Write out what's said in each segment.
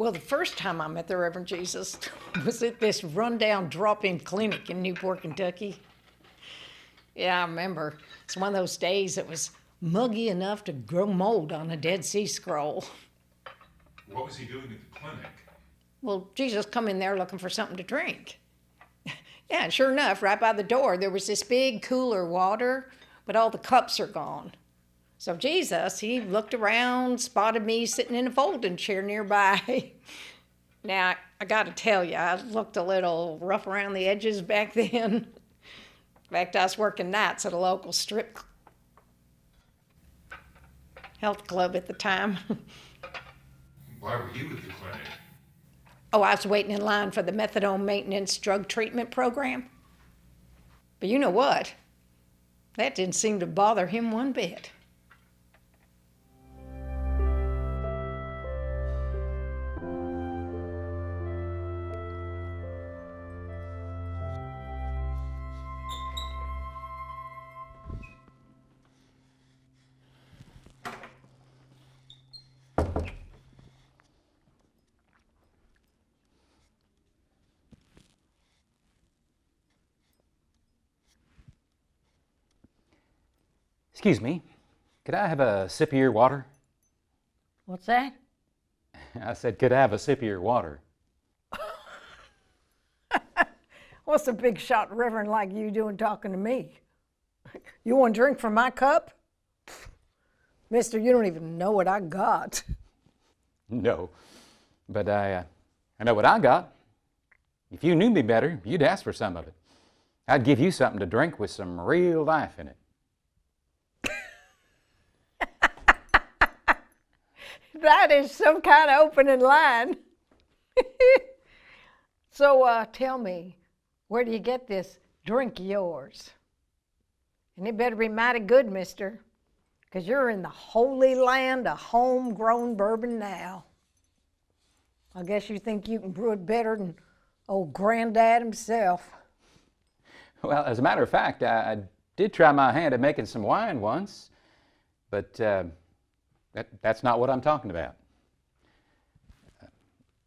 Well, the first time I met the Reverend Jesus was at this rundown drop-in clinic in Newport, Kentucky. Yeah, I remember. It's one of those days that was muggy enough to grow mold on a Dead Sea Scroll. What was he doing at the clinic? Well, Jesus come in there looking for something to drink. Yeah, sure enough, right by the door, there was this big cooler water, but all the cups are gone. So Jesus, he looked around, spotted me sitting in a folding chair nearby. Now, I got to tell you, I looked a little rough around the edges back then. In fact, I was working nights at a local strip health club at the time. Why were you at the clinic? Oh, I was waiting in line for the methadone maintenance drug treatment program. But you know what? That didn't seem to bother him one bit. Excuse me, could I have a sip of your water? What's that? I said, could I have a sip of your water? What's a big shot reverend like you doing talking to me? You want a drink from my cup? Mister, you don't even know what I got. No, but I know what I got. If you knew me better, you'd ask for some of it. I'd give you something to drink with some real life in it. That is some kind of opening line. So tell me, where do you get this drink of yours? And it better be mighty good, mister, because you're in the holy land of homegrown bourbon now. I guess you think you can brew it better than old Granddad himself. Well, as a matter of fact, I did try my hand at making some wine once, but that's not what I'm talking about.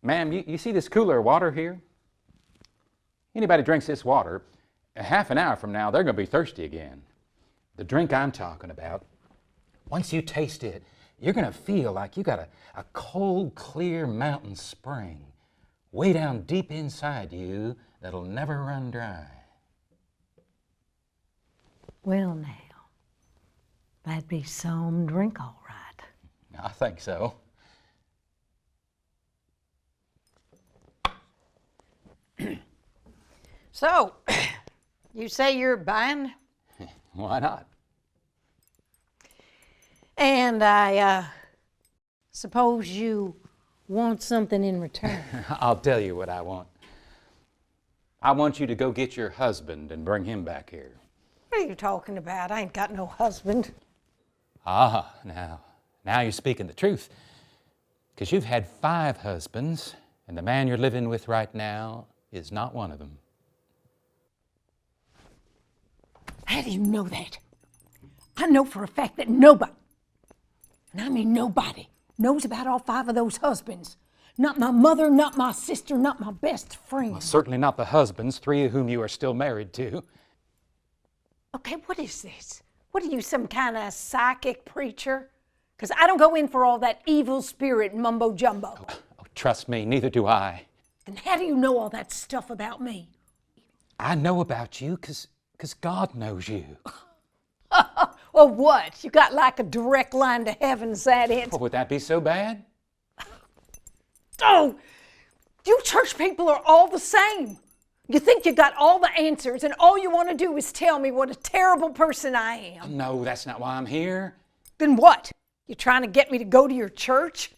Ma'am, you see this cooler of water here? Anybody drinks this water, a half an hour from now, they're going to be thirsty again. The drink I'm talking about, once you taste it, you're going to feel like you got a cold, clear mountain spring way down deep inside you that'll never run dry. Well, now, that'd be some drink, all right. I think so. So, you say you're buying? Why not? And I suppose you want something in return. I'll tell you what I want. I want you to go get your husband and bring him back here. What are you talking about? I ain't got no husband. Ah, now you're speaking the truth. Because you've had 5 husbands, and the man you're living with right now is not one of them. How do you know that? I know for a fact that nobody, and I mean nobody, knows about all 5 of those husbands. Not my mother, not my sister, not my best friend. Well, certainly not the husbands, 3 of whom you are still married to. Okay, what is this? What are you, some kind of psychic preacher? Because I don't go in for all that evil spirit mumbo jumbo. Oh, trust me, neither do I. Then how do you know all that stuff about me? I know about you because God knows you. Well, what? You got like a direct line to heaven, is that it? Well, would that be so bad? Oh, you church people are all the same. You think you got all the answers, and all you want to do is tell me what a terrible person I am. No, that's not why I'm here. Then what? You trying to get me to go to your church?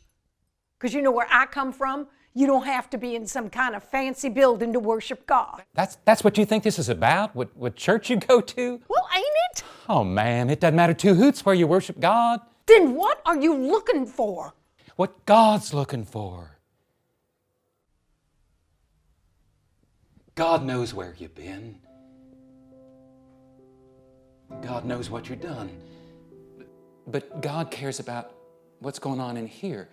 Because you know where I come from, you don't have to be in some kind of fancy building to worship God. That's what you think this is about? What church you go to? Well, ain't it? Oh, ma'am, it doesn't matter 2 hoots where you worship God. Then what are you looking for? What God's looking for. God knows where you've been. God knows what you've done. But God cares about what's going on in here.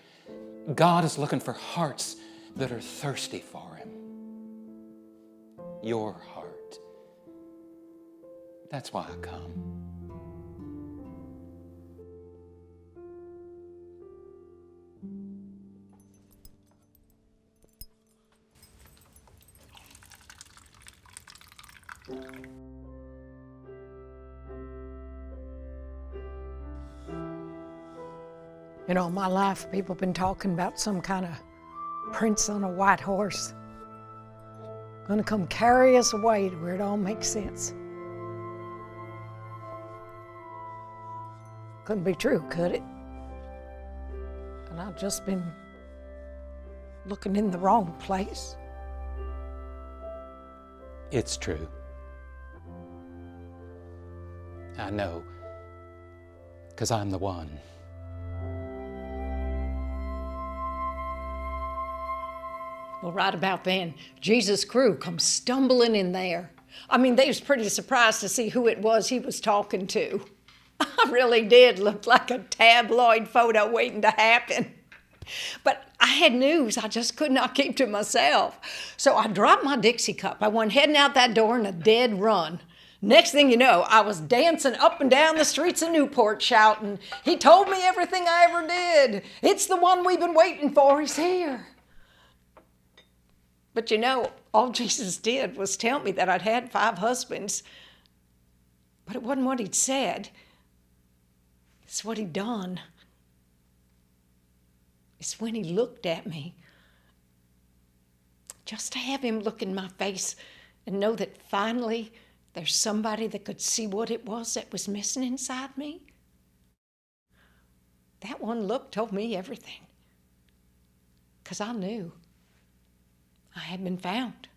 God is looking for hearts that are thirsty for Him. Your heart. That's why I come. You know, my life, people have been talking about some kind of prince on a white horse. Gonna come carry us away to where it all makes sense. Couldn't be true, could it? And I've just been looking in the wrong place. It's true. I know, 'cause I'm the one. Well, right about then, Jesus' crew come stumbling in there. I mean, they was pretty surprised to see who it was he was talking to. I really did look like a tabloid photo waiting to happen. But I had news I just could not keep to myself. So I dropped my Dixie cup. I went heading out that door in a dead run. Next thing you know, I was dancing up and down the streets of Newport shouting, "He told me everything I ever did. It's the one we've been waiting for. He's here." But you know, all Jesus did was tell me that I'd had 5 husbands. But it wasn't what he'd said. It's what he'd done. It's when he looked at me. Just to have him look in my face and know that finally there's somebody that could see what it was that was missing inside me. That one look told me everything. 'Cause I knew I had been found.